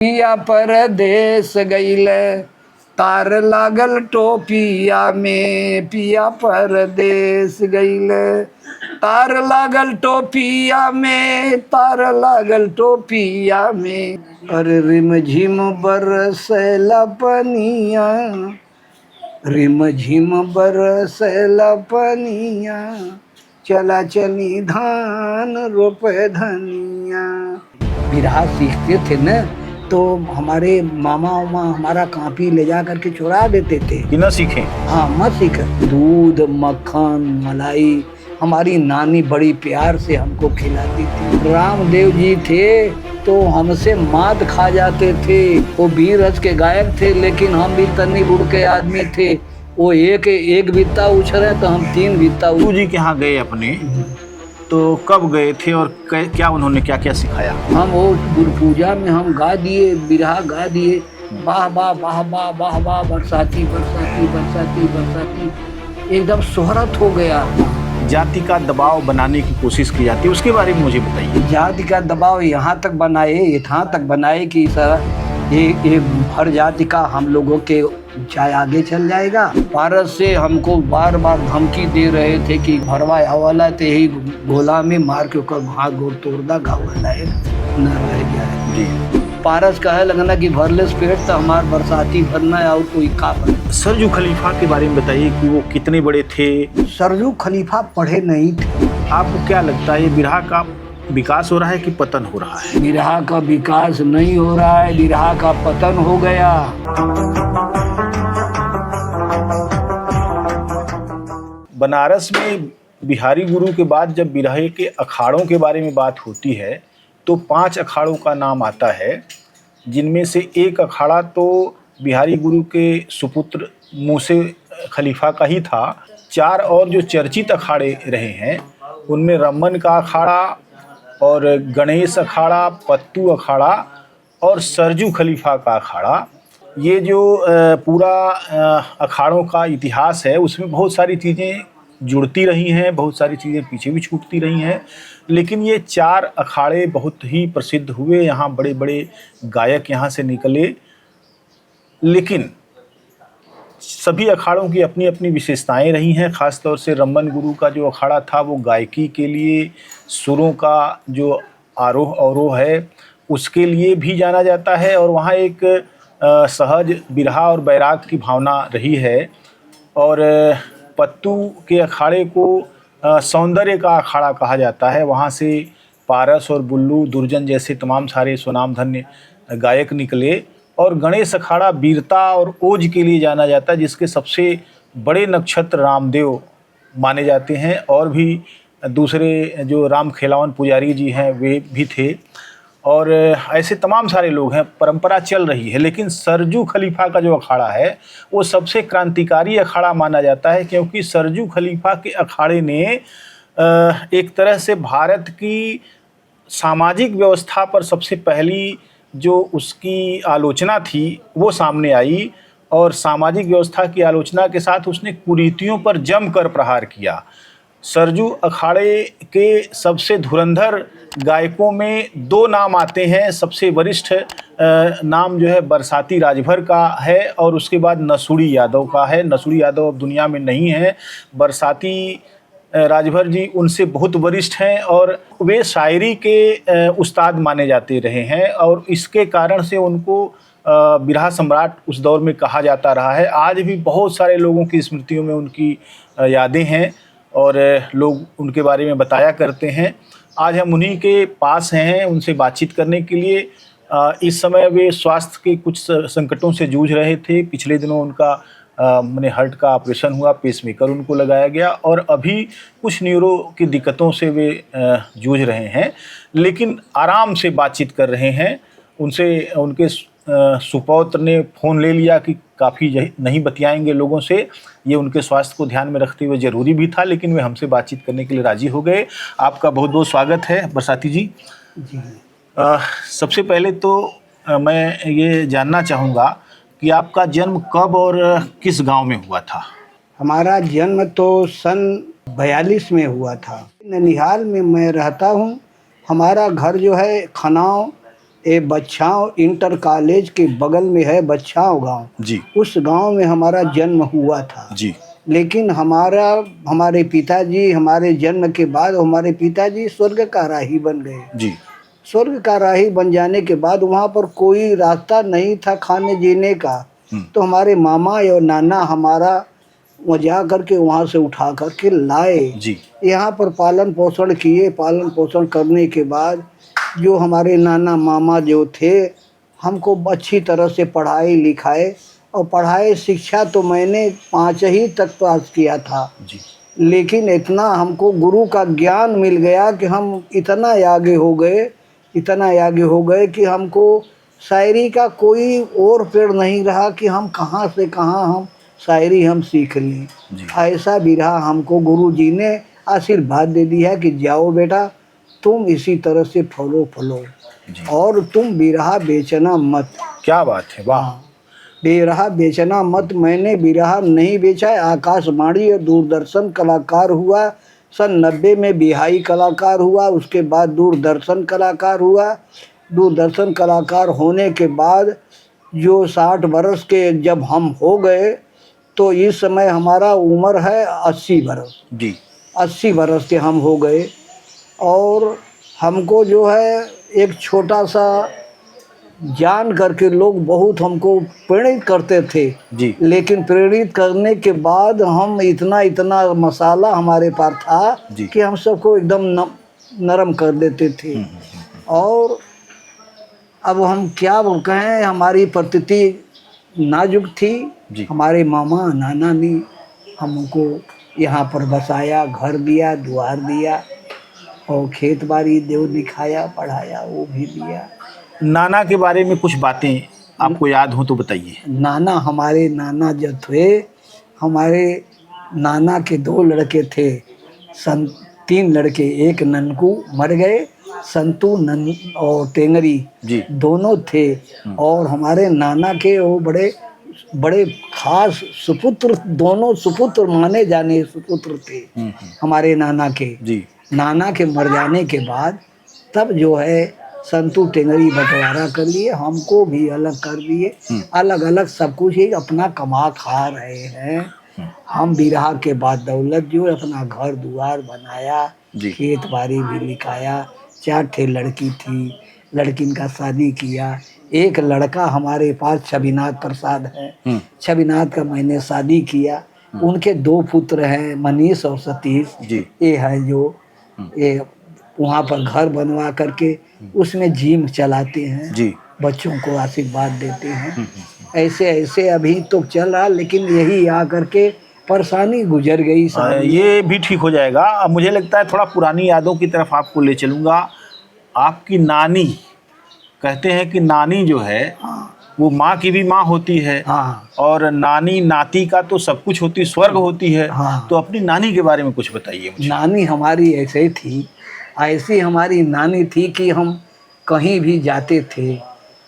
पिया परदेस गईल तार लागल टोपिया में। पिया परदेस गईल तार लागल टोपिया में। तार लागल टोपिया में। अरे रिम झिम बरसैला पनिया। रिम झिम बरसैला पनिया। चला चली धान रोपे धनिया। बिरहा सीखते थे न तो हमारे मामा उमा हमारा कापी ले जा करके चुरा देते थे कि न सीखें। हाँ मत सीख। दूध मक्खन मलाई हमारी नानी बड़ी प्यार से हमको खिलाती थी। रामदेव जी थे तो हमसे मात खा जाते थे। वो वीर रस के गायक थे लेकिन हम भी तन्नी बुढ़ के आदमी थे। वो एक बित्ता उछले तो हम 3 बित्ता। गुरु जी के यहाँ गए अपने तो कब गए थे और क्या उन्होंने क्या क्या सिखाया? हम वो गुरु पूजा में हम गा दिए, बिरहा गा दिए। वाह वाह वाह वाह वाह वाह बरसाती बरसाती बरसाती बरसाती एकदम शोहरत हो गया। जाति का दबाव बनाने की कोशिश की जाती है, उसके बारे में मुझे बताइए। जाति का दबाव यहाँ तक बनाए कि सर ये हर जाति का हम लोगों के चाहे आगे चल जाएगा। भारत से हमको बार बार धमकी दे रहे थे कि भरवा आवाला ते ही गोला में मार के ओकर हाथ गोड़ तोड़दा गावला है न रह गया है जी। पारस कहे लगना कि भरलेस पेट तो हमार बरसाती भरना है और कोई का भरे। सरजू खलीफा के बारे में बताइए कि वो कितने बड़े थे। सरजू खलीफा पढ़े नहीं थे। आपको क्या लगता है ये बिरहा का विकास हो रहा है कि पतन हो रहा है? बिरहा का विकास नहीं हो रहा है, बिरहा का पतन हो गया। बनारस में बिहारी गुरु के बाद जब बिरहे के अखाड़ों के बारे में बात होती है तो 5 अखाड़ों का नाम आता है, जिनमें से एक अखाड़ा तो बिहारी गुरु के सुपुत्र मूसे खलीफा का ही था। 4 और जो चर्चित अखाड़े रहे हैं उनमें रमन का अखाड़ा और गणेश अखाड़ा, पत्तू अखाड़ा और सरजू खलीफा का अखाड़ा। ये जो पूरा अखाड़ों का इतिहास है उसमें बहुत सारी चीज़ें जुड़ती रही हैं, बहुत सारी चीज़ें पीछे भी छूटती रही हैं, लेकिन ये 4 अखाड़े बहुत ही प्रसिद्ध हुए। यहाँ बड़े बड़े गायक यहाँ से निकले, लेकिन सभी अखाड़ों की अपनी अपनी विशेषताएं रही हैं। ख़ास तौर से रमन गुरु का जो अखाड़ा था वो गायकी के लिए, सुरों का जो आरोह अवरोह है उसके लिए भी जाना जाता है और वहाँ एक सहज बिरहा और बैराग की भावना रही है। और पत्तू के अखाड़े को सौंदर्य का अखाड़ा कहा जाता है। वहाँ से पारस और बुल्लू दुर्जन जैसे तमाम सारे स्वनामधन्य गायक निकले। और गणेश अखाड़ा वीरता और ओज के लिए जाना जाता है, जिसके सबसे बड़े नक्षत्र रामदेव माने जाते हैं। और भी दूसरे जो राम खेलावन पुजारी जी हैं वे भी थे और ऐसे तमाम सारे लोग हैं। परंपरा चल रही है, लेकिन सरजू खलीफा का जो अखाड़ा है वो सबसे क्रांतिकारी अखाड़ा माना जाता है, क्योंकि सरजू खलीफा के अखाड़े ने एक तरह से भारत की सामाजिक व्यवस्था पर सबसे पहली जो उसकी आलोचना थी वो सामने आई। और सामाजिक व्यवस्था की आलोचना के साथ उसने कुरीतियों पर जमकर प्रहार किया। सरजू अखाड़े के सबसे धुरंधर गायकों में 2 नाम आते हैं। सबसे वरिष्ठ नाम जो है बरसाती राजभर का है और उसके बाद नसूड़ी यादव का है। नसूड़ी यादव अब दुनिया में नहीं है, बरसाती राजभर जी उनसे बहुत वरिष्ठ हैं और वे शायरी के उस्ताद माने जाते रहे हैं और इसके कारण से उनको बिरहा सम्राट उस दौर में कहा जाता रहा है। आज भी बहुत सारे लोगों की स्मृतियों में उनकी यादें हैं और लोग उनके बारे में बताया करते हैं। आज हम उन्हीं के पास हैं उनसे बातचीत करने के लिए। इस समय वे स्वास्थ्य के कुछ संकटों से जूझ रहे थे। पिछले दिनों उनका मैंने हार्ट का ऑपरेशन हुआ, पेसमेकर उनको लगाया गया और अभी कुछ न्यूरो की दिक्कतों से वे जूझ रहे हैं, लेकिन आराम से बातचीत कर रहे हैं। उनसे उनके सुपौत्र ने फ़ोन ले लिया कि काफ़ी नहीं बतियाएंगे लोगों से, ये उनके स्वास्थ्य को ध्यान में रखते हुए ज़रूरी भी था, लेकिन वे हमसे बातचीत करने के लिए राज़ी हो गए। आपका बहुत बहुत स्वागत है बरसाती जी। सबसे पहले तो मैं ये जानना चाहूँगा कि आपका जन्म कब और किस गांव में हुआ था? हमारा जन्म तो सन 42 में हुआ था। ननिहाल में मैं रहता हूँ। हमारा घर जो है खनाव ये बच्छाव इंटर कॉलेज के बगल में है बच्छाव गांव। जी उस गांव में हमारा जन्म हुआ था। जी लेकिन हमारे पिताजी, हमारे जन्म के बाद हमारे पिताजी स्वर्ग का राही बन गए। जी स्वर्ग का राही बन जाने के बाद वहाँ पर कोई रास्ता नहीं था खाने जीने का। तो हमारे मामा और नाना हमारा वो जा करके वहाँ से उठा करके लाए, जी यहाँ पर पालन पोषण किए। पालन पोषण करने के बाद जो हमारे नाना मामा जो थे हमको अच्छी तरह से पढ़ाई लिखाए और पढ़ाई शिक्षा तो मैंने 5 ही तक पास किया था। जी लेकिन इतना हमको गुरु का ज्ञान मिल गया कि हम इतना आगे हो गए, इतना आगे हो गए कि हमको शायरी का कोई और पेड़ नहीं रहा कि हम कहाँ से कहाँ हम शायरी हम सीख लें। ऐसा भी रहा, हमको गुरु जी ने आशीर्वाद दे दिया कि जाओ बेटा तुम इसी तरह से फलो और तुम बिरहा बेचना मत। क्या बात है, वाह। बिरहा बेचना मत। मैंने बिरहा नहीं बेचा। आकाशवाणी और दूरदर्शन कलाकार हुआ, सन 90 में बिहाई कलाकार हुआ, उसके बाद दूरदर्शन कलाकार हुआ। दूरदर्शन कलाकार होने के बाद जो 60 बरस के जब हम हो गए तो इस समय हमारा उम्र है 80 बरस। जी 80 बरस के हम हो गए और हमको जो है एक छोटा सा जान करके लोग बहुत हमको प्रेरित करते थे जी लेकिन प्रेरित करने के बाद हम इतना मसाला हमारे पास था कि हम सबको एकदम नरम कर देते थे। और अब हम क्या कहें, हमारी प्रकृति नाजुक थी। हमारे मामा नाना ने हमको यहाँ पर बसाया, घर दिया, द्वार दिया और खेत बाड़ी देव दिखाया, पढ़ाया, वो भी दिया। नाना के बारे में कुछ बातें आपको याद हो तो बताइए। नाना, हमारे नाना जो थे, हमारे नाना के 2 लड़के थे, 3 लड़के, एक ननकू मर गए, संतू नन और टेंगरी दोनों थे। और हमारे नाना के वो बड़े खास सुपुत्र, दोनों सुपुत्र माने जाने सुपुत्र थे हमारे नाना के। नाना के मर जाने के बाद तब जो है संतू टेंगरी बंटवारा कर लिए, हमको भी अलग कर दिए। अलग अलग सब कुछ ही अपना कमा खा रहे हैं। हम बिरहा के बाद दौलत जो अपना घर दुआर बनाया, खेत बाड़ी भी लिखाया। 4 ठे लड़की थी, लड़किन का शादी किया। एक लड़का हमारे पास छविनाथ प्रसाद है, छविनाथ का मैंने शादी किया। उनके 2 पुत्र हैं, मनीष और सतीश। ये है जो ये वहाँ पर घर बनवा करके उसमें जिम चलाते हैं, बच्चों को आशीर्वाद देते हैं। ऐसे ऐसे अभी तो चल रहा, लेकिन यही आ करके परेशानी गुजर गई। ये भी ठीक हो जाएगा। अब मुझे लगता है थोड़ा पुरानी यादों की तरफ आपको ले चलूँगा। आपकी नानी, कहते हैं कि नानी जो है वो माँ की भी माँ होती है। और नानी नाती का तो सब कुछ होती, स्वर्ग होती है। तो अपनी नानी के बारे में कुछ बताइए मुझे। नानी हमारी ऐसे थी, ऐसी हमारी नानी थी कि हम कहीं भी जाते थे,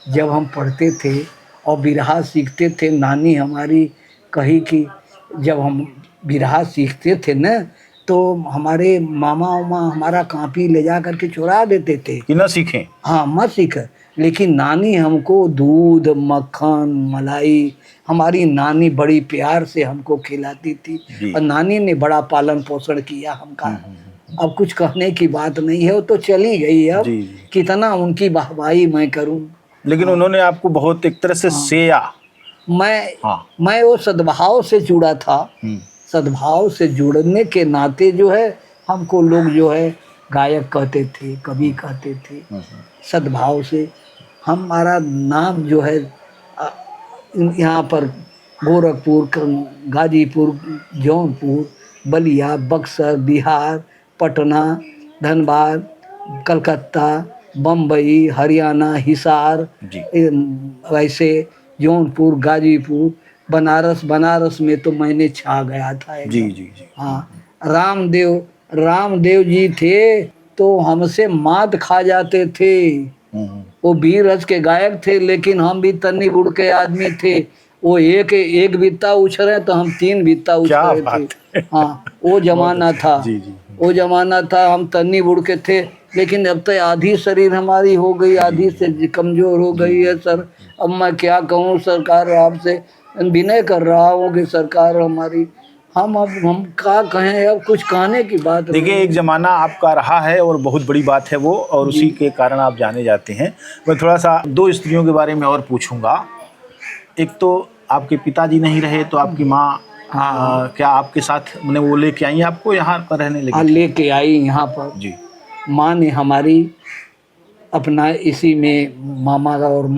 जब हम पढ़ते थे और बिरहा सीखते थे, नानी हमारी कही कि जब हम बिरहा सीखते थे न तो हमारे मामा हमारा कापी ले जा करके चुरा देते थे कि न सीखें। हाँ, मत सीख। लेकिन नानी हमको दूध, मक्खन, मलाई, हमारी नानी बड़ी प्यार से हमको खिलाती थी और नानी ने बड़ा पालन पोषण किया हमका। अब कुछ कहने की बात नहीं है, वो तो चली गई। अब कितना उनकी वाहवाही मैं करूं। लेकिन उन्होंने आपको बहुत एक तरह से सेया। मैं वो सद्भाव से जुड़ा था। सद्भाव से जुड़ने के नाते जो है हमको लोग जो है गायक कहते थे, कवि कहते थे। सद्भाव से हमारा नाम जो है यहाँ पर गोरखपुर, गाजीपुर, जौनपुर, बलिया, बक्सर, बिहार, पटना, धनबाद, कलकत्ता, बम्बई, हरियाणा, हिसार, वैसे जौनपुर, गाजीपुर, बनारस में तो मैंने छा गया था। हाँ, रामदेव जी थे तो हमसे मात खा जाते थे। वो वीर रस के गायक थे, लेकिन हम भी तन्नी गुड़ के आदमी थे। वो एक बित्ता उछरे तो हम 3 बित्ता उछरे थे। हाँ, वो जमाना था। वो जमाना था, हम तन्नी गुड़ के थे, लेकिन अब तो आधी शरीर हमारी हो गई, आधी से कमजोर हो गई है सर। अब मैं क्या कहूँ सरकार, आपसे विनय कर रहा हूँ कि सरकार हमारी, हम क्या कहें, अब कुछ कहने की बात नहीं। देखिए, एक ज़माना आपका रहा है और बहुत बड़ी बात है वो, और उसी के कारण आप जाने जाते हैं। मैं थोड़ा सा 2 स्त्रियों के बारे में और पूछूंगा। एक तो आपके पिताजी नहीं रहे, तो आपकी माँ क्या आपके साथ मैंने वो लेके आई आपको यहाँ पर रहने लगी? हाँ, लेके आई यहाँ पर जी। माँ ने हमारी अपना इसी में मामा और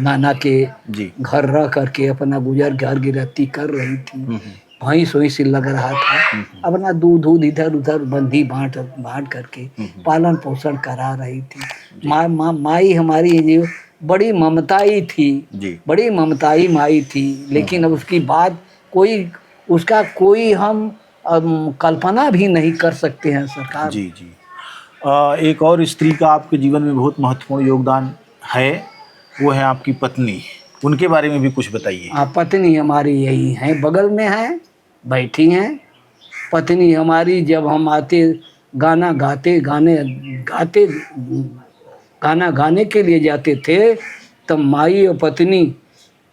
नाना के जी। घर रह करके अपना गुजर घर गिरफ्ती कर रही थी। भैंस वहीं से लग रहा था, अपना दूध इधर उधर बंधी बांट करके पालन पोषण करा रही थी। माई हमारी जो बड़ी ममताई थी, बड़ी ममताई माई थी, लेकिन अब उसकी बात उसका कोई हम कल्पना भी नहीं कर सकते हैं सरकार। जी जी। एक और स्त्री का आपके जीवन में बहुत महत्वपूर्ण योगदान है, वो है आपकी पत्नी। उनके बारे में भी कुछ बताइए। पत्नी हमारी यही है, बगल में है, बैठी हैं। पत्नी हमारी जब हम आते गाना गाने के लिए जाते थे, तब माई और पत्नी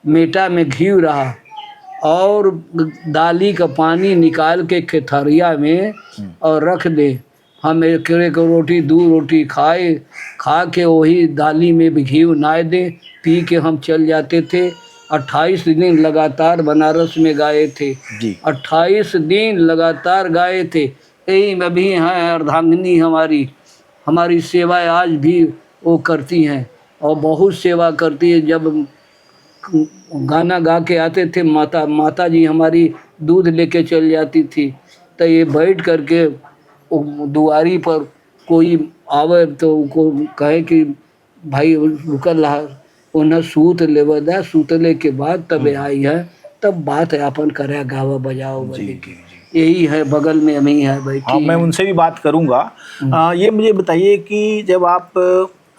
मेटा में घी रहा और दाली का पानी निकाल के खेथरिया में और रख दे। हम एक रोटी 2 रोटी खा के वही दाली में भी घी नाए दे, पी के हम चल जाते थे। 28 दिन लगातार बनारस में गाए थे। 28 दिन लगातार गाए थे। यही में भी हैं अर्धांगिनी हमारी सेवा आज भी वो करती हैं और बहुत सेवा करती है। जब गाना गा के आते थे, माता जी हमारी दूध लेके चल जाती थी, तो ये बैठ करके दुआरी पर कोई आवे तो उनको कहे कि भाई रुकल रहा, उन्हें सूत लेवदा, सूतले के बाद तब आई है, तब बात यापन करे, गावा बजाओ बजे की। यही है, बगल में हमें है बैठी। हाँ, मैं उनसे भी बात करूँगा। ये मुझे बताइए कि जब आप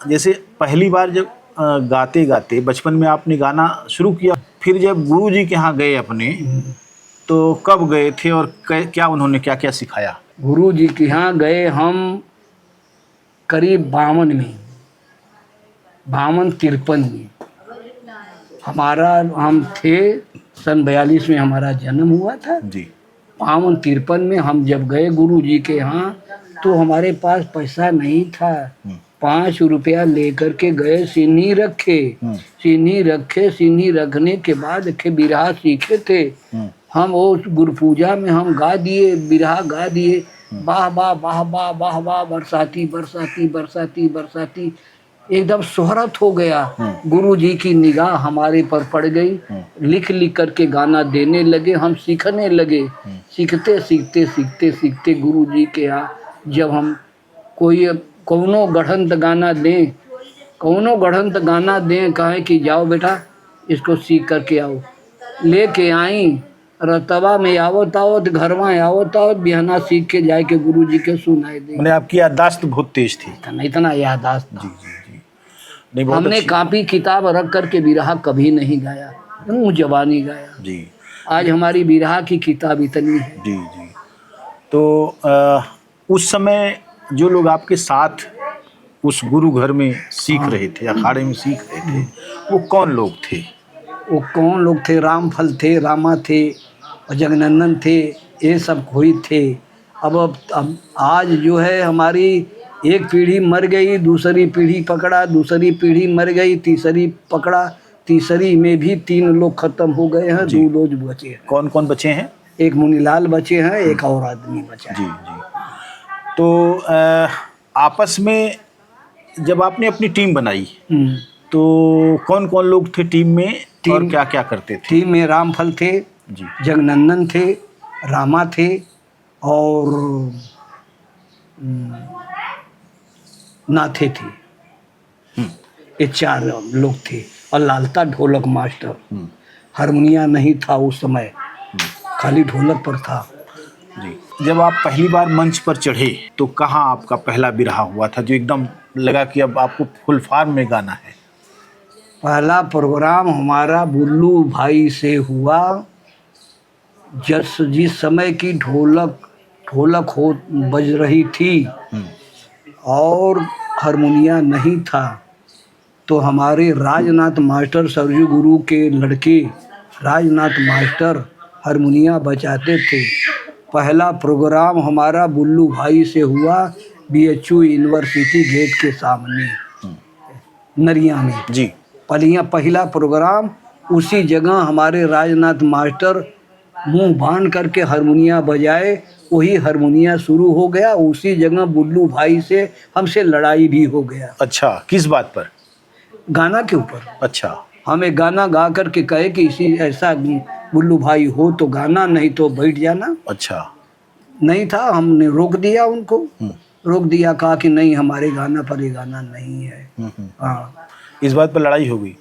जैसे पहली बार जब गाते बचपन में आपने गाना शुरू किया, फिर जब गुरु जी के यहाँ गए अपने, तो कब गए थे और क्या उन्होंने क्या सिखाया? गुरु जी के यहाँ गए हम करीब 52 में, 52-53 में हम थे। सन 42 में हमारा जन्म हुआ था जी। 52-53 में हम जब गए गुरु जी के यहाँ, तो हमारे पास पैसा नहीं था। 5 रुपया लेकर के गए, सीनी रखने के बाद बिरहा सीखे थे हम। वो गुरु पूजा में हम गा दिए, बिरहा गा दिए, वाह वाह वाह वाह वाह वाह, बरसाती बरसाती बरसाती बरसाती, एकदम शोहरत हो गया। गुरु जी की निगाह हमारे पर पड़ गई, लिख करके गाना देने लगे, हम सीखने लगे। सीखते गुरु जी के यहाँ जब हम कौनो गढ़ंत गाना दें, कहे कि जाओ बेटा इसको सीख करके आओ, लेके आई। रतवा में आवत घरवा आवत बिहना सीख के जाए के गुरु जी के सुनाए दे। मैंने आपकी याददाश्त बहुत तेज थी। इतना याददाश्त जी जी जी। नहीं, हमने कॉपी किताब रख करके बिरहा कभी नहीं गाया, मुँह जबानी गाया जी। आज हमारी बिरहा की किताब इतनी है जी जी। तो उस समय जो लोग आपके साथ उस गुरु घर में सीख रहे थे, अखाड़े में सीख रहे थे, वो कौन लोग थे? वो कौन लोग थे? रामफल थे, रामा थे और जगनंदन थे, ये सब कोई थे। अब आज जो है हमारी एक पीढ़ी मर गई, दूसरी पीढ़ी पकड़ा, दूसरी पीढ़ी मर गई, तीसरी पकड़ा, तीसरी में भी 3 लोग खत्म हो गए हैं, 2 लोग बचे हैं। कौन कौन बचे हैं? एक मुनीलाल बचे हैं, एक और आदमी बचा है। जी जी। तो आपस में जब आपने अपनी टीम बनाई, तो कौन कौन लोग थे टीम में और क्या क्या करते थे? टीम में रामफल थे जी, जगनंदन थे, रामा थे और नाथे थे। ये 4 लोग थे और लालता ढोलक मास्टर। हारमोनिया नहीं था उस समय, खाली ढोलक पर था जी। जब आप पहली बार मंच पर चढ़े तो कहाँ आपका पहला बिरहा हुआ था जो एकदम लगा कि अब आपको फुल फॉर्म में गाना है? पहला प्रोग्राम हमारा बुल्लू भाई से हुआ, जिस समय की ढोलक बज रही थी और हारमोनिया नहीं था, तो हमारे राजनाथ मास्टर सरजू गुरु के लड़के राजनाथ मास्टर हारमोनिया बजाते थे। पहला प्रोग्राम हमारा बुल्लू भाई से हुआ BHU यूनिवर्सिटी गेट के सामने नरिया में जी। पहला प्रोग्राम उसी जगह हमारे राजनाथ मास्टर मुंह बांध करके हारमोनिया बजाए, वही हारमोनिया शुरू हो गया। उसी जगह बुल्लू भाई से हमसे लड़ाई भी हो गया। अच्छा, किस बात पर? गाना के ऊपर। अच्छा। हमें गाना गा करके कहे कि इसी ऐसा बुल्लू भाई हो तो गाना, नहीं तो बैठ जाना। अच्छा। नहीं था, हमने रोक दिया उनको, रोक दिया, कहा कि नहीं हमारे गाना पर ये गाना नहीं है। हाँ, इस बात पर लड़ाई हो गई।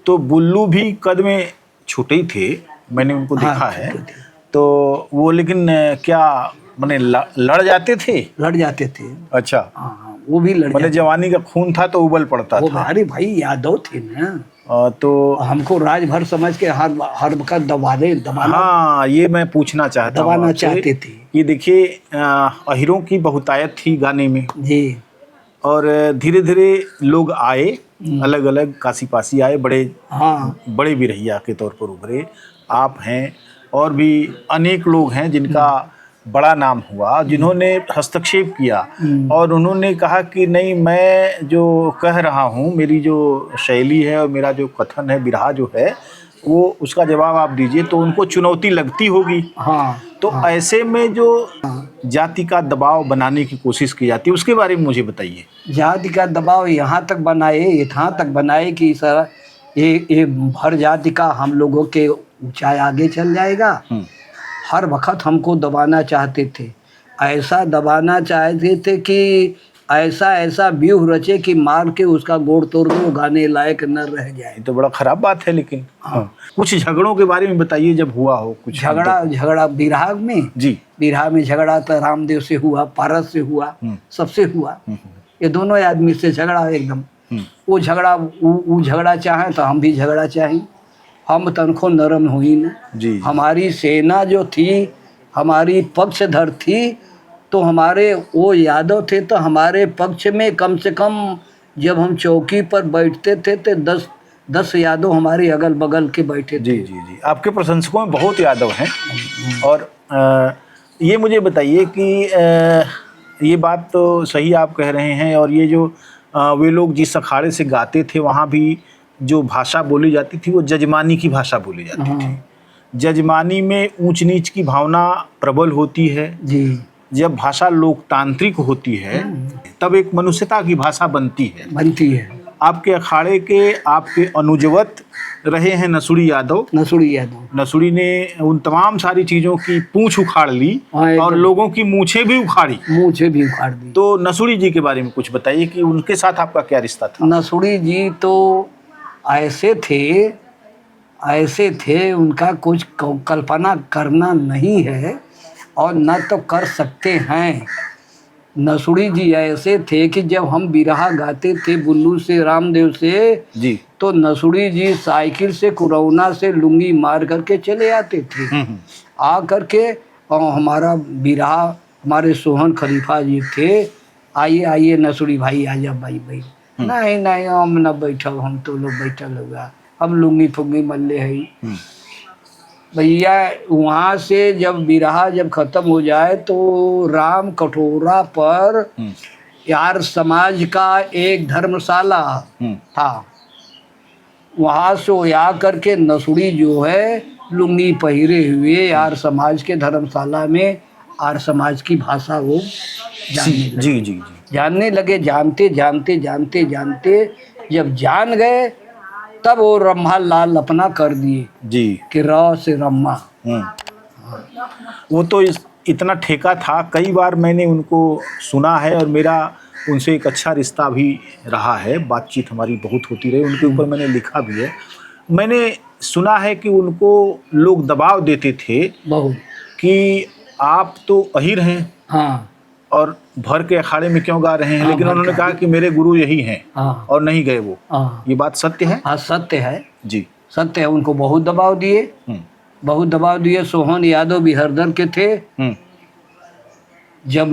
तो बुल्लू भी कद में छोटे ही थे, मैंने उनको देखा हाँ, है। तो वो लेकिन क्या माने लड़ जाते थे? लड़ जाते थे। अच्छा। हाँ, वो भी लड़ मैंने जवानी का खून था तो उबल पड़ता था। अरे भाई यादव थे ना, तो हमको राजभर समझ के हर वक्त दबाना। हाँ, ये मैं पूछना चाहता हूँ दबाना आपसे। चाहते थे। ये देखिए, अहिरों की बहुतायत थी गाने में जी। और धीरे धीरे लोग आए, अलग अलग काशी पासी आए, बड़े हाँ, बड़े बिरहिया के तौर पर उभरे। आप हैं और भी अनेक लोग हैं जिनका बड़ा नाम हुआ, जिन्होंने हस्तक्षेप किया और उन्होंने कहा कि नहीं, मैं जो कह रहा हूँ, मेरी जो शैली है और मेरा जो कथन है, बिरहा जो है, वो उसका जवाब आप दीजिए। तो उनको चुनौती लगती होगी। हाँ। तो ऐसे में जो जाति का दबाव बनाने की कोशिश की जाती है, उसके बारे में मुझे बताइए। जाति का दबाव यहाँ तक बनाए कि सर ये भर जाति का हम लोगों के ऊंचाई आगे चल जाएगा। हर वक्त हमको दबाना चाहते थे, ऐसा दबाना चाहते थे कि ऐसा व्यूह रचे कि मार के उसका गोड़ तोड़ दो, गाने लायक न रह जाए। तो बड़ा खराब बात है। लेकिन कुछ झगड़ों के बारे में बताइए, जब हुआ हो कुछ। झगड़ा बिरहा में? जी, बिरहा में झगड़ा तो रामदेव से हुआ, पारस से हुआ, सबसे हुआ। ये दोनों आदमी से झगड़ा एकदम। वो झगड़ा चाहे तो हम भी झगड़ा चाहें। हम तनखो नरम हुई न जी। हमारी सेना जो थी, हमारी पक्षधर थी, तो हमारे वो यादव थे, तो हमारे पक्ष में कम से कम जब हम चौकी पर बैठते थे तो 10 यादव हमारे अगल बगल के बैठे थे। जी। आपके प्रशंसकों में बहुत यादव हैं। और ये मुझे बताइए कि ये बात तो सही आप कह रहे हैं, और ये जो वे लोग जिस अखाड़े से गाते थे, वहाँ भी जो भाषा बोली जाती थी वो जजमानी की भाषा बोली जाती थी। जजमानी में ऊंच नीच की भावना प्रबल होती है जी। जब भाषा लोकतांत्रिक होती है तब एक मनुष्यता की भाषा बनती है। आपके अखाड़े के आपके अनुजवत रहे हैं नसुड़ी यादव। नसुड़ी ने उन तमाम सारी चीज़ों की पूंछ उखाड़ ली और लोगों की मूछें भी उखाड़ी दी। तो नसुड़ी जी के बारे में कुछ बताइए कि उनके साथ आपका क्या रिश्ता था? नसुड़ी जी तो ऐसे थे, उनका कुछ कल्पना करना नहीं है और न तो कर सकते हैं। नसुड़ी जी ऐसे थे कि जब हम बिरहा गाते थे बुल्लू से, रामदेव से जी, तो नसुड़ी जी साइकिल से कुरौना से लुंगी मार करके चले आते थे। आ करके और हमारा बिरहा, हमारे सोहन खलीफा जी थे, आइए नसुड़ी भाई आ जा भाई। नहीं हम न बैठब, हम तो लोग बैठल होगा, हम लुंगी फुंगी मल्ले है भैया। वहाँ से जब बिरहा खत्म हो जाए तो राम कटोरा पर यार समाज का एक धर्मशाला था, वहाँ से आ करके नसुड़ी जो है लुंगी पहिरे हुए यार समाज के धर्मशाला में आर समाज की भाषा वो जानने लगे। जानते जब जान गए तब वो रम्हा लाल अपना कर दिए जी कि र से रम्मा। वो तो इतना ठेका था, कई बार मैंने उनको सुना है और मेरा उनसे एक अच्छा रिश्ता भी रहा है, बातचीत हमारी बहुत होती रही। उनके ऊपर मैंने लिखा भी है। मैंने सुना है कि उनको लोग दबाव देते थे बहुत कि आप तो अहिर हैं, हाँ, और भर के अखाड़े में क्यों गा रहे हैं। लेकिन उन्होंने कहा कि मेरे गुरु यही हैं, हाँ, और नहीं गए वो। हाँ, ये बात सत्य है? हाँ सत्य है जी, सत्य है। उनको बहुत दबाव दिए। सोहन यादव बिहरदर के थे। जब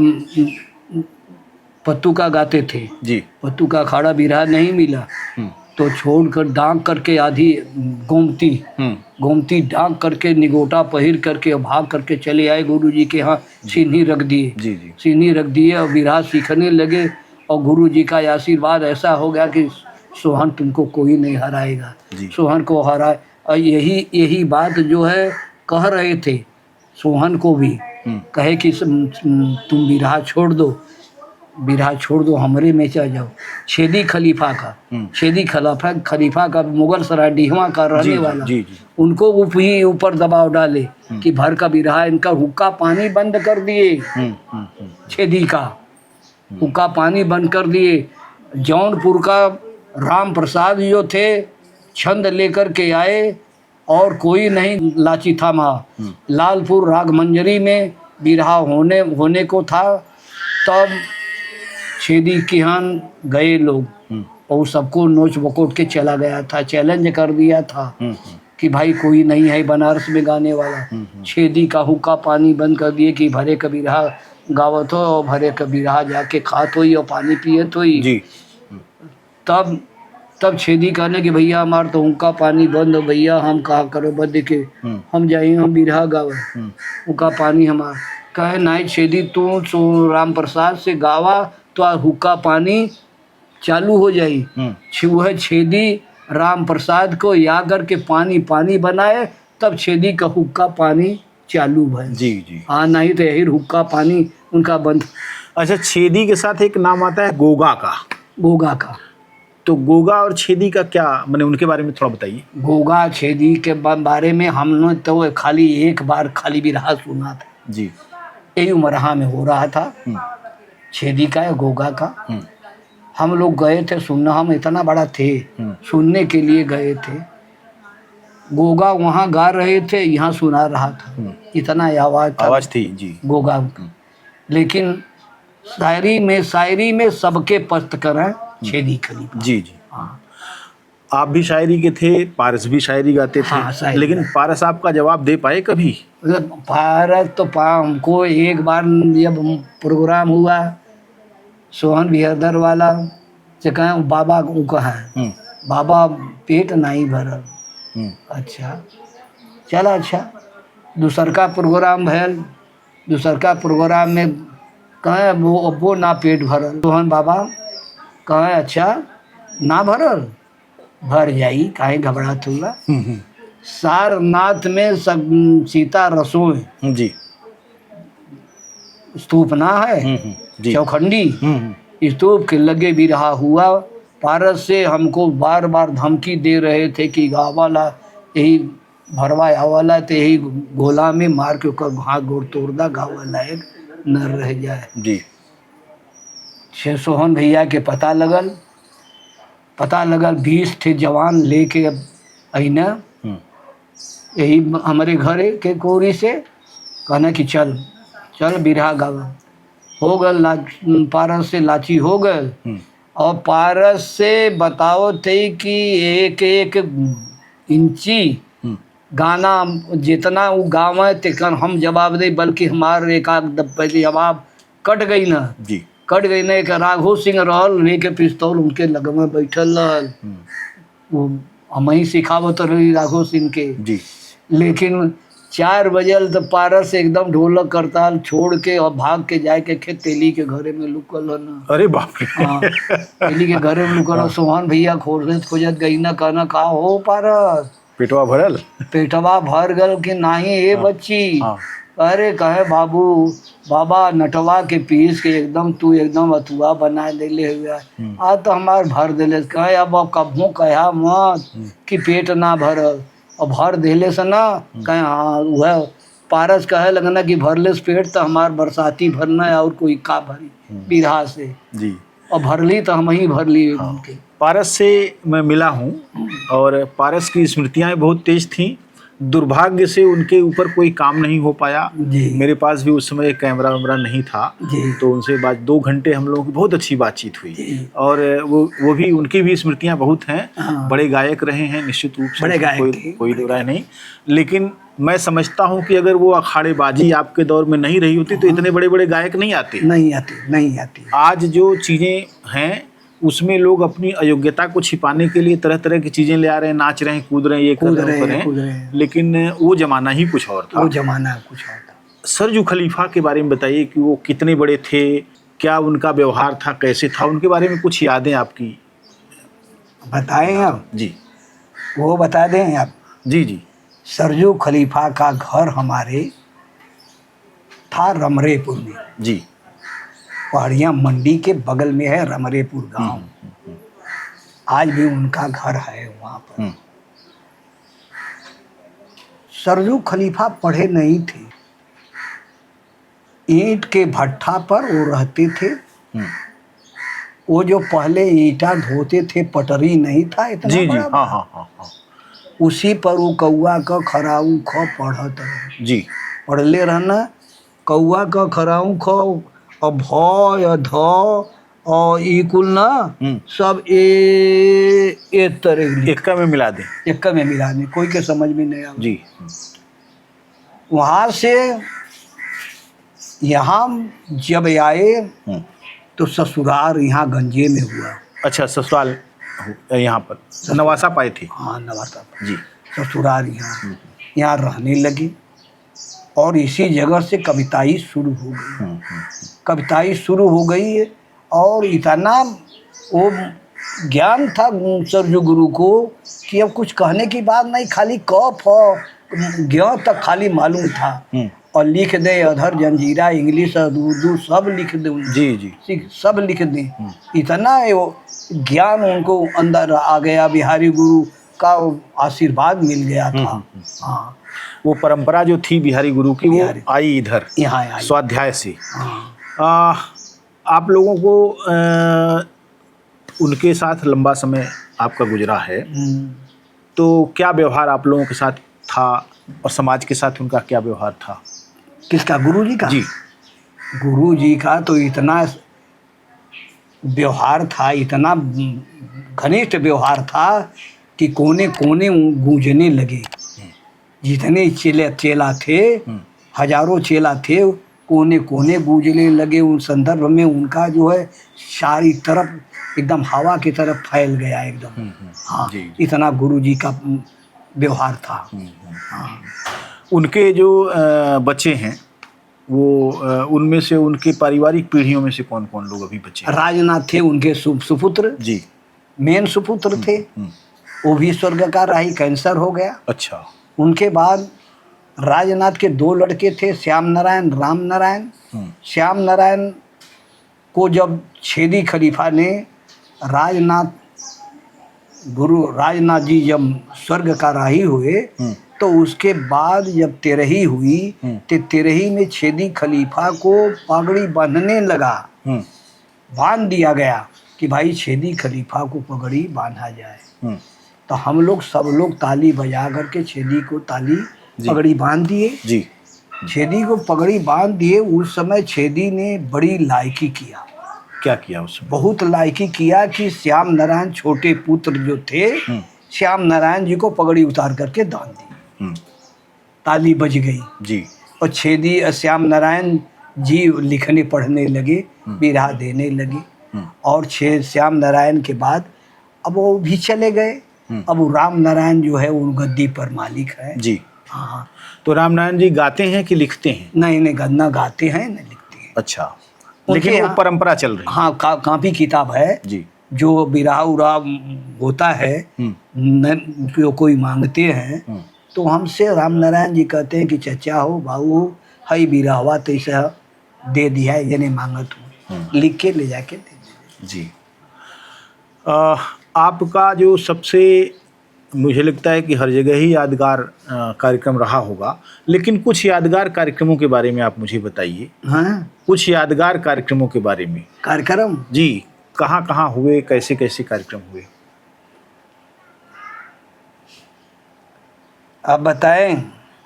पत्तू का गाते थे। जी। पत्तू का अखाड़ा बिरहा नहीं मिला तो छोड़कर डांग करके आधी गोमती डांग करके निगोटा पहिर करके और भाग करके चले आए गुरु जी के यहाँ। सीढ़ी रख दिए, जी जी। सीढ़ी रख दिए और बिरहा सीखने लगे। और गुरु जी का आशीर्वाद ऐसा हो गया कि सोहन तुमको कोई नहीं हराएगा। सोहन को हराए। और यही बात जो है कह रहे थे सोहन को भी, कहे कि तुम बिरहा छोड़ दो, बिरहा छोड़ दो, हमरे में चल जाओ। छेदी खलीफा का मुगल सराय डीहवा का रहने वाला, उनको ऊपर दबाव डाले कि भर का बिरहा इनका हुक्का पानी बंद कर दिए। छेदी का हुक्का पानी बंद कर दिए। जौनपुर का राम प्रसाद जो थे छंद लेकर के आए और कोई नहीं लाची था वहाँ। लालपुर रागमंजरी में बिरहा होने को था, तब छेदी के यहाँ गए लोग और सबको नोच बकोट के चला गया था। चैलेंज कर दिया था कि भाई कोई नहीं है बनारस में गाने वाला। छेदी का हुक्का पानी बंद कर दिए कि भरे का बिरहा गावत हो और भरे का बिरहा जाके खात होई और पानी पियत होई। तब छेदी कहने कि भैया हमार तो हुक्का पानी बंद हो भैया, हम कहा करो बद के हम जाइए हम बिरहा गावे, हुक्का पानी हमार। कहे नहीं छेदी तू राम प्रसाद से गावा तो हुक्का पानी चालू हो जाई। वह छेदी राम प्रसाद को या करके पानी बनाए, तब छेदी का हुक्का पानी चालू भय। जी जी। हाँ, नहीं तो यही हुक्का पानी उनका बंद। अच्छा, छेदी के साथ एक नाम आता है गोगा का। तो गोगा और छेदी का क्या, मैंने उनके बारे में थोड़ा बताइए। गोगा छेदी के बारे में हमने तो खाली एक बार खाली बिरहा सुना था जी। यही उमरहा में हो रहा था छेदी का या गोगा का। हम लोग गए थे सुनना, हम इतना बड़ा थे सुनने के लिए गए थे। गोगा वहाँ गा रहे थे, यहाँ सुना रहा था, इतना आवाज थी जी गोगा का। लेकिन शायरी में सबके पस्त करें छेदी खलीफा। जी जी। हाँ, आप भी शायरी के थे, पारस भी शायरी गाते थे। हाँ, लेकिन पारस आपका जवाब दे पाए कभी? पारस तो हमको एक बार जब प्रोग्राम हुआ सोहन बिहरदर वाला से कहें बाबा को कहा बाबा पेट नहीं भरल। अच्छा चला, अच्छा दूसर का प्रोग्राम भैल, दूसर का प्रोग्राम में कहें वो ना पेट भरल। सोहन बाबा कहें अच्छा ना भरल, भर जाई काहे घबरात हुआ। सारनाथ में सीता रसोई जी स्तूप ना है चौखंडी, स्तूप के लगे भी रहा हुआ। पारस से हमको बार बार धमकी दे रहे थे कि गावाला यही भरवा आवाला तो यही गोला में मार के हाथ गोड़ तोड़ दा, गावा लायक न रह जाए जी। सोहन भैया के पता लगल 20 थे जवान लेके अना यही हमारे घर के कोरी से कहना कि चल बिरहा गावा। हो गल पारस से लाची हो गए और पारस से बताओ थे कि एक इंची गाना जितना वो गावे तेकन हम जवाब दे, बल्कि हमारे एक पहले जवाब कट गई ना जी, कट गई ना। एक राघो सिंह रहल लेके पिस्तौल उनके लग में बैठल रहल, वो हम ही सिखावत रही राघो सिंह के जी। लेकिन 4 बजल तो पारस एकदम ढोलक करताल छोड़ के और भाग के जाए के खेत तेली के घरे में लुकल ना। अरे बाप रे। हाँ, तेली के घरे में लुकल। सोहन भैया खोजत गई ना, कहना का हो पारस पेटवा भरल? पेटवा भर गल कि नहीं ए बच्ची? अरे कहे बाबा नटवा के पीस के एकदम तू एकदम अथुआ बना देले हुआ आ तो हमार भर देले। कहे अब कभू कहा मत कि पेट ना भरल और भर देले से ना। कहे हाँ वह पारस कहे लगना कि भरले से पेट तो हमार बरसाती भरना है और कोई का भरी बिरहा से जी। और भरली तो हम ही भरली। पारस से मैं मिला हूँ और पारस की स्मृतियाँ बहुत तेज थीं दुर्भाग्य से उनके ऊपर कोई काम नहीं हो पाया। जी मेरे पास भी उस समय कैमरा वैमरा नहीं था, जी तो उनसे बात 2 घंटे हम लोगों की बहुत अच्छी बातचीत हुई। जी। और वो भी, उनकी भी स्मृतियां बहुत हैं। हाँ। बड़े गायक रहे हैं निश्चित रूप से, बड़े उसमें गायक थे, कोई दो राय नहीं। लेकिन मैं समझता हूं कि अगर वो अखाड़ेबाजी आपके दौर में नहीं रही होती तो इतने बड़े बड़े गायक नहीं आते। नहीं आती। आज जो चीज़ें हैं उसमें लोग अपनी अयोग्यता को छिपाने के लिए तरह तरह की चीज़ें ले आ रहे हैं, नाच रहे हैं, कूद रहे हैं, ये कर रहे हैं, कूद रहे हैं। लेकिन वो जमाना ही कुछ और था। वो जमाना कुछ और था। सरजू खलीफा के बारे में बताइए कि वो कितने बड़े थे, क्या उनका व्यवहार था, कैसे था, उनके बारे में कुछ यादें आपकी बताएं आप? जी वो बता दें आप? जी जी सरजू खलीफा का घर हमारे था रमरेपुर में। जी पहाड़िया मंडी के बगल में है रमरेपुर गांव। आज भी उनका घर है वहां पर। सरजू खलीफा पढ़े नहीं थे, ईंट के भट्ठा पर वो रहते थे। वो जो पहले ईंटा धोते थे, पटरी नहीं था इतना जी जी बड़ा, हाँ हाँ हाँ हाँ उसी पर वो कौआ का खराऊ ख पढ़त रहे। जी पढ़ले रहना, कौआ का खराऊ ख और भ ध और ई कुल ना सब ए तरह एक में मिला दें। एक में मिला दे, कोई के समझ में नहीं आवे। जी वहाँ से यहाँ जब आए तो ससुराल यहाँ गंजे में हुआ। अच्छा, ससुराल यहाँ पर नवासा पाए थे। हाँ नवासा पर जी ससुराल यहाँ रहने लगे और इसी जगह से कविताई शुरू हो गई। कविताई शुरू हो गई और इतना वो ज्ञान था सरजू गुरु को कि अब कुछ कहने की बात नहीं, खाली कफ ज्ञान तक खाली मालूम था। और लिख दे अधर जंजीरा, इंग्लिश उर्दू सब लिख दे। जी जी सब लिख दे। इतना वो ज्ञान उनको अंदर आ गया, बिहारी गुरु का आशीर्वाद मिल गया था। हाँ वो परंपरा जो थी बिहारी गुरु की वो आई इधर यहाँ आई स्वाध्याय से। हाँ। आप लोगों को उनके साथ लंबा समय आपका गुजरा है, तो क्या व्यवहार आप लोगों के साथ था और समाज के साथ उनका क्या व्यवहार था? किसका? गुरु जी का? जी गुरु जी का तो इतना व्यवहार था, इतना घनिष्ठ व्यवहार था कि कोने कोने गूंजने लगे। जितने चेला थे, हजारों चेला थे, कोने कोने गूंजने लगे। उन संदर्भ में उनका जो है सारी तरफ एकदम हवा की तरफ फैल गया एकदम। हाँ जी। इतना गुरु जी का व्यवहार था। हाँ। उनके जो बच्चे हैं वो उनमें से उनके पारिवारिक पीढ़ियों में से कौन कौन लोग अभी बचे हैं? राजनाथ थे उनके सुपुत्र जी, मेन सुपुत्र थे। वो भी स्वर्ग का राही, कैंसर हो गया। अच्छा। उनके बाद राजनाथ के 2 लड़के थे, श्याम नारायण, राम नारायण। श्याम नारायण को जब छेदी खलीफा ने राजनाथ जी जब स्वर्ग का राही हुए तो उसके बाद जब तेरही हुई तो तेरही में छेदी खलीफा को पगड़ी बांधने लगा। बांध दिया गया कि भाई छेदी खलीफा को पगड़ी बांधा जाए। तो हम लोग सब लोग ताली बजा करके छेदी को पगड़ी बांध दिए। जी छेदी को पगड़ी बांध दिए। उस समय छेदी ने बड़ी लायकी किया। क्या किया उसमें? बहुत लायकी किया कि श्याम नारायण छोटे पुत्र जो थे, श्याम नारायण जी को पगड़ी उतार करके दान दी। ताली बज गई जी। और छेदी श्याम नारायण जी लिखने पढ़ने लगे, बिरहा देने लगे। और श्याम नारायण के बाद अब वो भी चले गए। अब वो राम नारायण जो है उन गद्दी पर मालिक है। जी हाँ। तो राम नारायण जी गाते हैं कि लिखते हैं? नहीं गन्ना गाते हैं न लिखते हैं। अच्छा, लेकिन वो परंपरा चल रही है। हाँ कापी किताब है जी। जो बिरहा उरा होता है जो कोई मांगते हैं तो हमसे राम नारायण जी कहते हैं कि चचा हो बाबू हो हई बिरहवा तैसा दे दिया है, जने मांगत हूँ, लिख के ले जाके दे दीजिए। जी। आपका जो सबसे, मुझे लगता है कि हर जगह ही यादगार कार्यक्रम रहा होगा, लेकिन कुछ यादगार कार्यक्रमों के बारे में आप मुझे बताइए। हाँ कुछ यादगार कार्यक्रमों के बारे में। कार्यक्रम? जी, कहाँ कहाँ हुए, कैसे कैसे कार्यक्रम हुए? अब बताएं,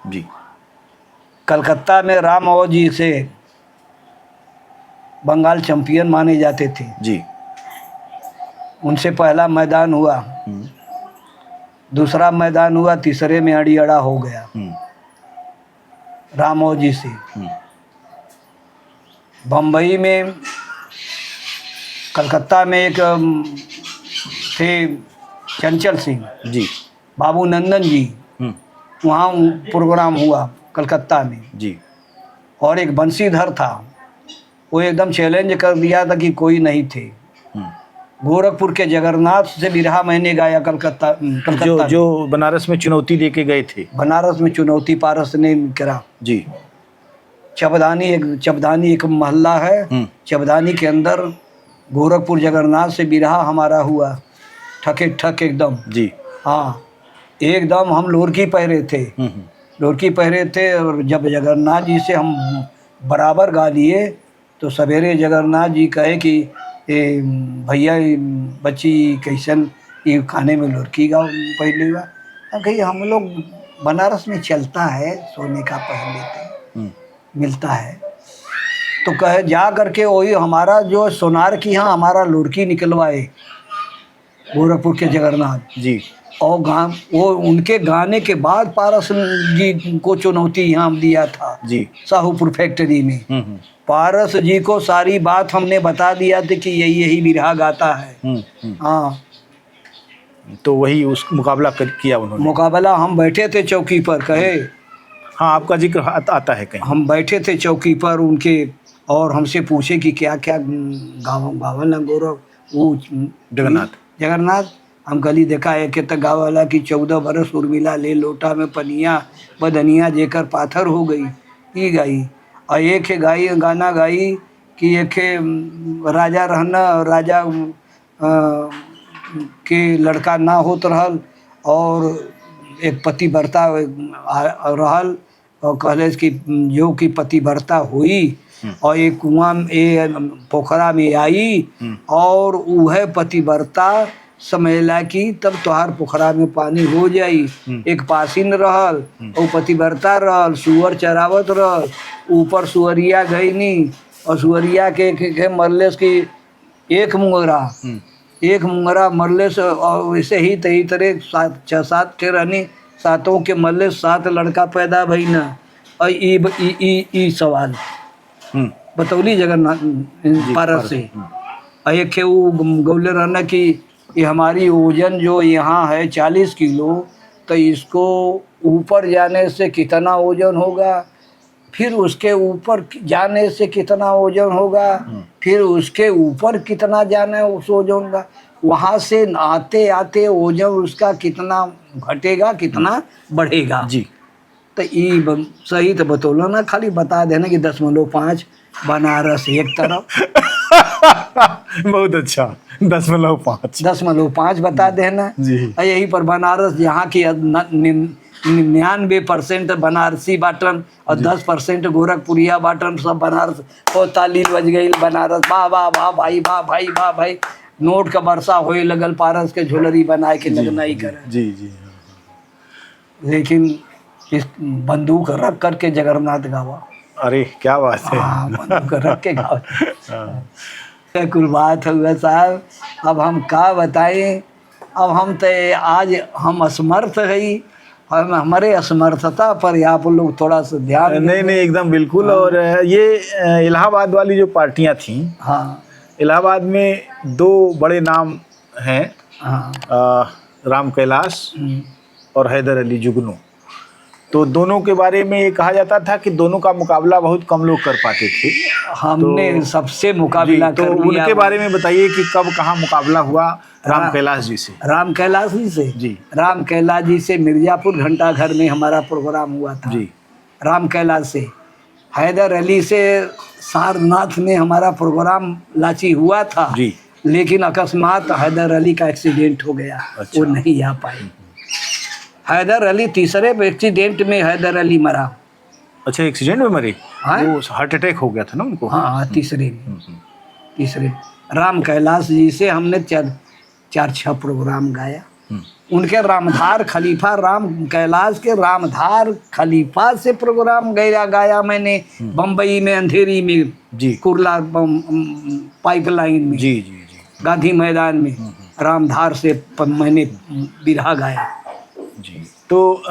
जी कलकत्ता में राम और जी से बंगाल चैंपियन माने जाते थे। जी। उनसे पहला मैदान हुआ, दूसरा मैदान हुआ, तीसरे में अड़ी अड़ा हो गया रामो जी से। बम्बई में, कलकत्ता में एक थे चंचल सिंह जी बाबू नंदन जी, वहाँ प्रोग्राम हुआ कलकत्ता में जी। और एक बंशीधर था, वो एकदम चैलेंज कर दिया था कि कोई नहीं थे। गोरखपुर के जगन्नाथ से बिरहा मैंने गाया कलकत्ता जो बनारस में चुनौती देके गए थे। बनारस में चुनौती पारस ने करा जी। चबदानी एक मोहल्ला है, चबदानी के अंदर गोरखपुर जगन्नाथ से बिरहा हमारा हुआ, ठके ठक एकदम। जी हाँ, एकदम हम लोरकी पहरे थे, लोरकी पहरे थे। और जब जगन्नाथ जी से हम बराबर गा लिए तो सवेरे जगन्नाथ जी कहे कि भैया बच्ची कैसन ये खाने में लोरकी गाओ पहले हुआ। अब कही हम लोग बनारस में चलता है सोने का पहन लेते मिलता है, तो कहे जा करके वही हमारा जो सोनार की यहाँ हमारा लोरकी निकलवाए गोरखपुर के जगन्नाथ जी। और वो उनके गाने के बाद पारस जी को चुनौती यहाँ दिया था जी साहूपुर फैक्ट्री में। पारस जी को सारी बात हमने बता दिया था कि यही बिरहा गाता है। हाँ, तो वही उस मुकाबला किया उन्होंने। मुकाबला हम बैठे थे चौकी पर, कहे हाँ आपका जिक्र आता है कहीं। हम बैठे थे चौकी पर उनके, और हमसे पूछे कि क्या क्या गावल गौरव वो जगन्नाथ। हम गली देखा है कि तक गावला की 14 बरस उर्मिला ले लोटा में पनिया बदनिया जेकर पाथर हो गई, ये गाई। और एक है गाई गाना गाई कि एक है राजा रहना, राजा के लड़का ना होत रहल और एक पतिव्रता रहल, और कहले कि जो कि पतिव्रता हुई और एक कुआं पोखरा में आई और वह पतिव्रता समझला कि तब तोहार पोखरा में पानी हो जाई। एक पासिन रहल और पतिव्रता रहल, सुअर चरावत रहल, ऊपर सुअरिया गई नी और सुअरिया के मरले की एक मुंगरा मरले से, और वैसे ही तही तरह 6-7 के रहनी, सातों के मरले 7 लड़का पैदा भई न। और ई सवाल बतौली जगन्नाथ पारस से। और एक वो गौले रहना कि ये हमारी वजन जो यहाँ है 40 किलो, तो इसको ऊपर जाने से कितना वजन होगा, फिर उसके ऊपर जाने से कितना वजन होगा, फिर उसके ऊपर कितना जाना है उस वजन का, वहाँ से आते आते वजन उसका कितना घटेगा कितना बढ़ेगा जी। तो ये सही तो बतौलो ना, खाली बता देना कि 0.5 बनारस एक तरफ। बहुत अच्छा, 0.5 0.5 बता देना जी। यही पर बनारस यहाँ की 99% बनारसी बाटन और 10% गोरखपुरिया बाटन, सब बनारस। और ताली बज गई बनारस, वाह वाह वाह भाई, वाह भाई, वाह भाई। नोट का वर्षा होए लगल, पारस के झोलरी बनाए के लगना ही करे। जी जी। लेकिन इस बंदूक रख करके जगन्नाथ गावा। अरे क्या बात है। बंदूक रख के गावा। कुल बात हुआ साहब, अब हम क्या बताएं। अब हम तो आज हम असमर्थ है, हम हमारे असमर्थता पर आप लोग थोड़ा सा ध्यान। नहीं एकदम बिल्कुल। और ये इलाहाबाद वाली जो पार्टियां थी, हाँ, इलाहाबाद में 2 बड़े नाम हैं, हाँ, राम कैलाश और हैदर अली जुगनू। तो दोनों के बारे में ये कहा जाता था कि दोनों का मुकाबला बहुत कम लोग कर पाते थे। हमने सबसे मुकाबला तो कर लिया। उनके बारे में बताइए कि कब कहाँ मुकाबला हुआ राम कैलाश जी से। राम कैलाश जी से जी। राम कैलाश जी से मिर्जापुर घंटा घर में हमारा प्रोग्राम हुआ था जी। राम कैलाश से। हैदर अली से सारनाथ में हमारा प्रोग्राम लाची हुआ था जी। लेकिन अकस्मात हैदर अली का एक्सीडेंट हो गया। अच्छा। वो नहीं आ पाए। हैदर अली तीसरे एक्सीडेंट में हैदर अली मरा। अच्छा, एक्सीडेंट में मरे? वो हार्ट अटैक हो गया था ना उनको। हाँ, तीसरे राम कैलाश जी से हमने 4-6 प्रोग्राम गाया। उनके रामधार खलीफा, राम कैलाश के रामधार खलीफा से प्रोग्राम गाया मैंने बम्बई में, अंधेरी में जी कुर्ला पाइपलाइन में, जी जी जी गांधी मैदान में रामधार से मैंने बिरहा गाया। जी। तो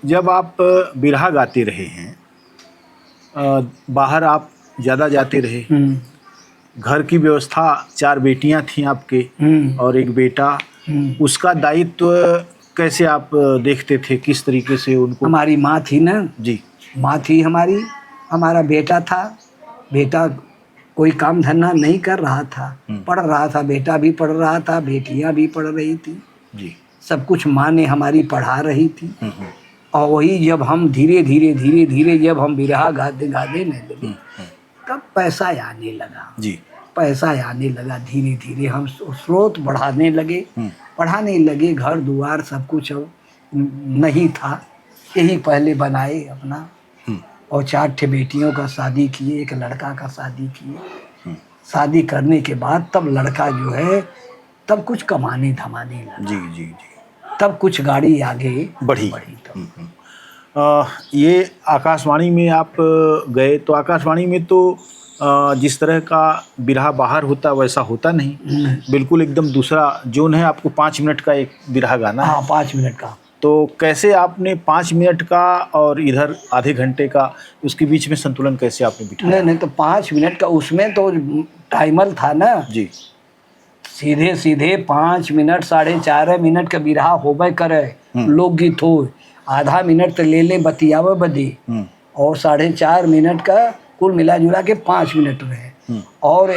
जब आप बिरहा गाते रहे हैं, बाहर आप ज़्यादा जाते रहे, घर की व्यवस्था, 4 बेटियां थीं आपके और एक बेटा, उसका दायित्व कैसे आप देखते थे, किस तरीके से उनको? हमारी माँ थी ना जी, माँ थी हमारी, हमारा बेटा था। बेटा कोई काम धंधा नहीं कर रहा था, पढ़ रहा था, बेटा भी पढ़ रहा था, बेटियां भी पढ़ रही थी जी, सब कुछ माँ ने हमारी पढ़ा रही थी। और वही जब हम धीरे धीरे जब हम बिरहा गाने लगे तब पैसा आने लगा जी, पैसा आने लगा। धीरे धीरे हम स्रोत बढ़ाने लगे, पढ़ाने लगे। घर दुआर सब कुछ अब नहीं था, यही पहले बनाए अपना। और 4 ठे बेटियों का शादी किए, एक लड़का का शादी किए। शादी करने के बाद तब लड़का जो है तब कुछ कमाने धमाने लगा। जी जी जी, तब कुछ गाड़ी आगे बढ़ी। तब। ये आकाशवाणी में आप गए तो आकाशवाणी में तो जिस तरह का बिरहा बाहर होता वैसा होता नहीं, बिल्कुल एकदम दूसरा जोन है। आपको 5 मिनट का एक बिरहा गाना है। हाँ, 5 मिनट का। तो कैसे आपने 5 मिनट का और इधर आधे घंटे का, उसके बीच में संतुलन कैसे आपने बिठाया? नहीं तो 5 मिनट का, उसमें तो टाइमर था ना जी, सीधे 5 मिनट 4.5 मिनट का बिरहा होबे करे। लोकगीत हो, आधा मिनट तो ले बतियावे बदे, और 4.5 मिनट का कुल मिला जुला के 5 मिनट रहे। और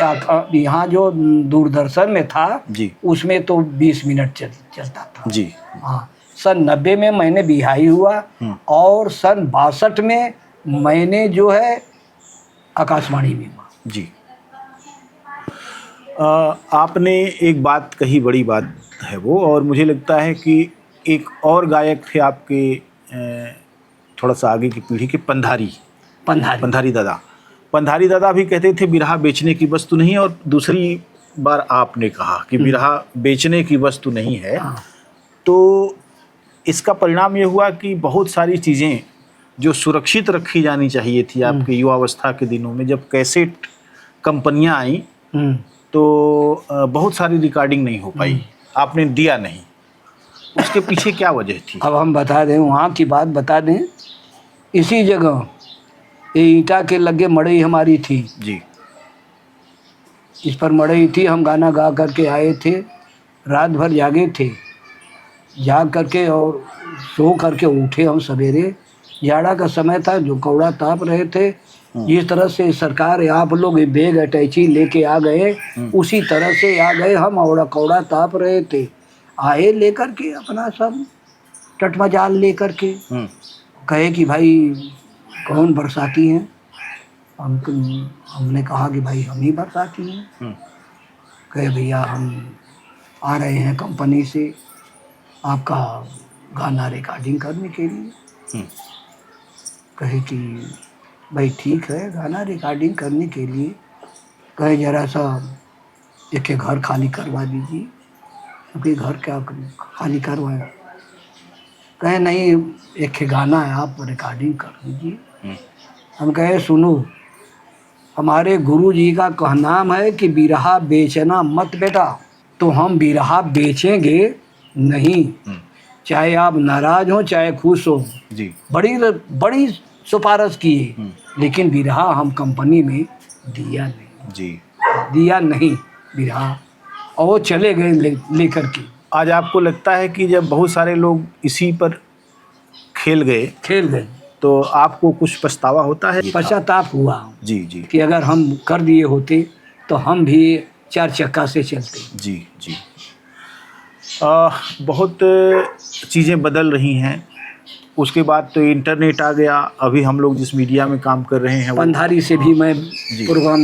यहाँ जो दूरदर्शन में था जी, उसमें तो 20 मिनट चलता था जी। हाँ। सन 90 में मैंने बिहाई हुआ और सन 62 में मैंने जो है आकाशवाणी में हुआ। जी। आपने एक बात कही, बड़ी बात है वो, और मुझे लगता है कि एक और गायक थे आपके थोड़ा सा आगे की पीढ़ी के, पंधारी दादा भी कहते थे बिरहा बेचने की वस्तु नहीं, और दूसरी बार आपने कहा कि बिरहा बेचने की वस्तु नहीं है। तो इसका परिणाम ये हुआ कि बहुत सारी चीज़ें जो सुरक्षित रखी जानी चाहिए थी आपके युवावस्था के दिनों में, जब कैसेट कंपनियां आई तो बहुत सारी रिकॉर्डिंग नहीं हो पाई, आपने दिया नहीं। उसके पीछे क्या वजह थी? अब हम बता दें, वहाँ की बात बता दें। इसी जगह ये ईटा के लगे मड़ई हमारी थी जी, इस पर मड़ई थी। हम गाना गा करके आए थे, रात भर जागे थे, जाग करके और सो करके उठे हम सवेरे। जाड़ा का समय था, जो कौड़ा ताप रहे थे। जिस तरह से सरकार आप लोग बैग अटैची लेके आ गए, उसी तरह से आ गए हम, और कौड़ा ताप रहे थे। आए लेकर के अपना सब टटमजाल लेकर के, कहे कि भाई कौन बरसाती हैं? हमने कहा कि भाई हम ही बरसाती हैं। कहे भैया हम आ रहे हैं कंपनी से आपका गाना रिकॉर्डिंग करने के लिए। कहे कि भाई ठीक है, गाना रिकॉर्डिंग करने के लिए। कहे जरा सा एक घर खाली करवा दीजिए। क्योंकि घर क्या खाली करवाएं? कहे नहीं, एक गाना है, आप रिकॉर्डिंग कर दीजिए। हम कहे सुनो, हमारे गुरु जी का कहनाम है कि बिरहा बेचना मत बेटा। तो हम बिरहा बेचेंगे नहीं, चाहे आप नाराज हो चाहे खुश हो जी। बड़ी सिफारिश किए, लेकिन बिरहा हम कंपनी में दिया नहीं जी, दिया नहीं बिरहा, और वो चले गए लेकर के। आज आपको लगता है कि जब बहुत सारे लोग इसी पर खेल गए तो आपको कुछ पछतावा होता है? पश्चाताप हुआ जी जी, कि अगर हम कर दिए होते तो हम भी 4 चक्का से चलते। जी जी। बहुत चीज़ें बदल रही हैं। उसके बाद तो इंटरनेट आ गया। अभी हम लोग जिस मीडिया में काम कर रहे हैं, पंधारी से भी मैं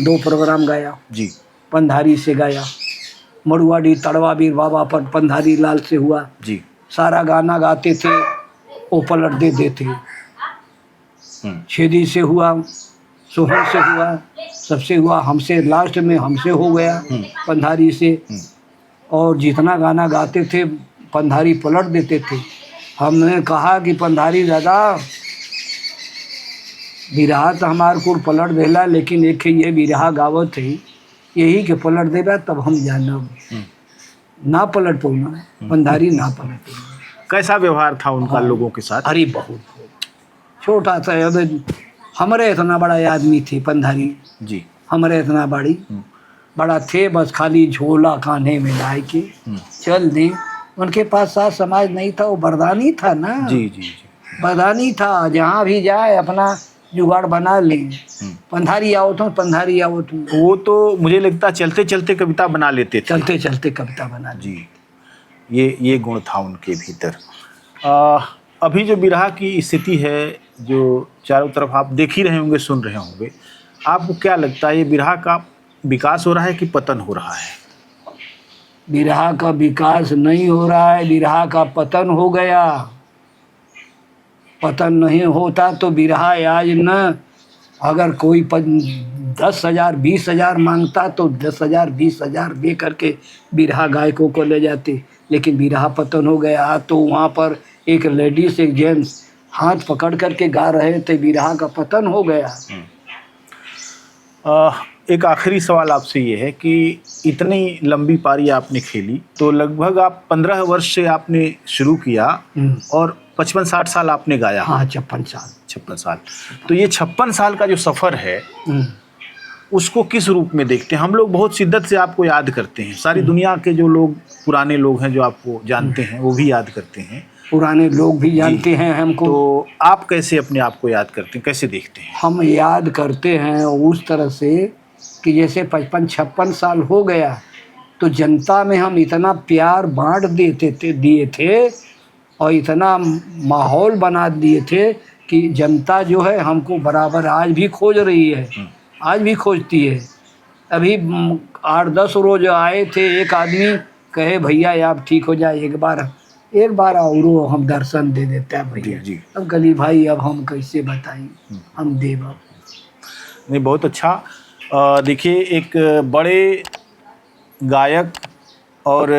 2 प्रोग्राम गाया जी, पंधारी से गाया। मड़ुआडी तड़वा बीर बाबा पर पंधारी लाल से हुआ जी। सारा गाना गाते थे, वो पलट देते थे। छेदी से हुआ, सोहन से हुआ, सबसे हुआ, हमसे लास्ट में हमसे हो गया पंधारी से। और जितना गाना गाते थे पंधारी पलट देते थे। हमने कहा कि पंधारी दादा बिरहा तो हमार को पलट देला, लेकिन एक ये बिरहा गावत है यही के पलट देगा तब हम जानब। ना पलट पौना पंधारी ना पलट पौना। कैसा व्यवहार था उनका लोगों के साथ? अरे बहुत छोटा सा, अब हमारे इतना बड़ा आदमी थे पंधारी जी, हमारे इतना बड़ा थे, बस खाली झोला कान्हे में लाए के चल दें। उनके पास साथ समाज नहीं था, वो बरदानी था ना। जी जी जी, बरदानी था, जहाँ भी जाए अपना जुगाड़ बना ले। पंधारी आओ तो पंधारी आओ तो वो तो मुझे लगता है चलते चलते कविता बना लेते थे। चलते चलते कविता बना जी, ये गुण था उनके भीतर। अभी जो बिरहा की स्थिति है, जो चारों तरफ आप देख ही रहे होंगे, सुन रहे होंगे, आपको क्या लगता है ये बिरहा का विकास हो रहा है कि पतन हो रहा है? बिरहा का विकास नहीं हो रहा है, बिरहा का पतन हो गया। पतन नहीं होता तो बिरहा आज न, अगर कोई 10,000 20,000 मांगता तो 10,000 20,000 दे करके बिरहा गायकों को ले जाते, लेकिन बिरहा पतन हो गया। तो वहाँ पर एक लेडीज एक जेंट्स हाथ पकड़ करके गा रहे थे, बिरहा का पतन हो गया। एक आखिरी सवाल आपसे ये है कि इतनी लंबी पारी आपने खेली, तो लगभग आप 15 वर्ष से आपने शुरू किया और 55-60 साल आपने गाया। हाँ, 56 साल। तो ये 56 साल का जो सफ़र है उसको किस रूप में देखते हैं? हम लोग बहुत शिद्दत से आपको याद करते हैं, सारी दुनिया के जो लोग पुराने लोग हैं जो आपको जानते हैं वो भी याद करते हैं, पुराने लोग भी जानते हैं हमको। तो आप कैसे अपने आप को याद करते हैं, कैसे देखते हैं? हम याद करते हैं उस तरह से कि जैसे 55-56 साल हो गया तो जनता में हम इतना प्यार बांट दिए थे और इतना माहौल बना दिए थे कि जनता जो है हमको बराबर आज भी खोज रही है, आज भी खोजती है। अभी 8-10 रोज आए थे, एक आदमी कहे भैया आप ठीक हो जाए, एक बार और हम दर्शन दे देते हैं भैया जी। अब गली भाई अब हम कैसे बताएं, हम देव नहीं, बहुत अच्छा। देखिए, एक बड़े गायक और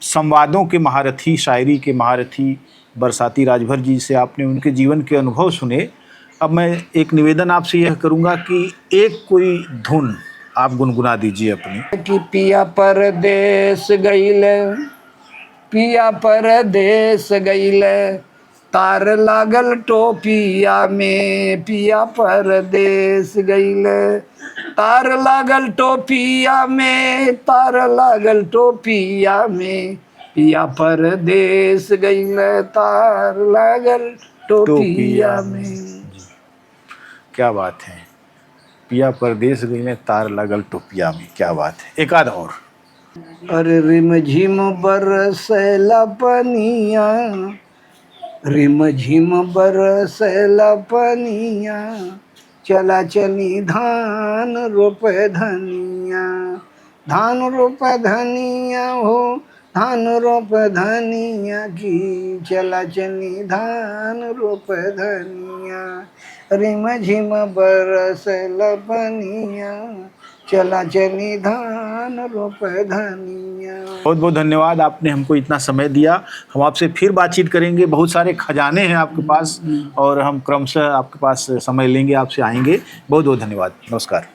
संवादों के महारथी, शायरी के महारथी बरसाती राजभर जी से आपने उनके जीवन के अनुभव सुने। अब मैं एक निवेदन आपसे यह करूंगा कि एक कोई धुन आप गुनगुना दीजिए अपनी। कि पिया परदेस गइले, पिया परदेस गइले, तार लागल टोपिया में, पिया परदेस गइले, तार लागल टोपिया में, तार लागल टोपिया में, पिया परदेस गइले, तार लागल टोपिया में। क्या बात है, पिया परदेस गइले, तार लागल टोपिया में, क्या बात है। एक आध और। अरे रिम झिम बरसैला पनिया, रिम झिम बरसैला पनिया, चला चली धान रोप धनिया, धान रोप धनिया हो, धान रोप धनिया की, चला चली धान रोप धनिया, रिम झिम बरसैला पनिया, चला चली धान रोप धनिया। बहुत बहुत धन्यवाद, आपने हमको इतना समय दिया। हम आपसे फिर बातचीत करेंगे, बहुत सारे खजाने हैं आपके पास और हम क्रमशः आपके पास समय लेंगे, आपसे आएंगे। बहुत बहुत धन्यवाद, नमस्कार।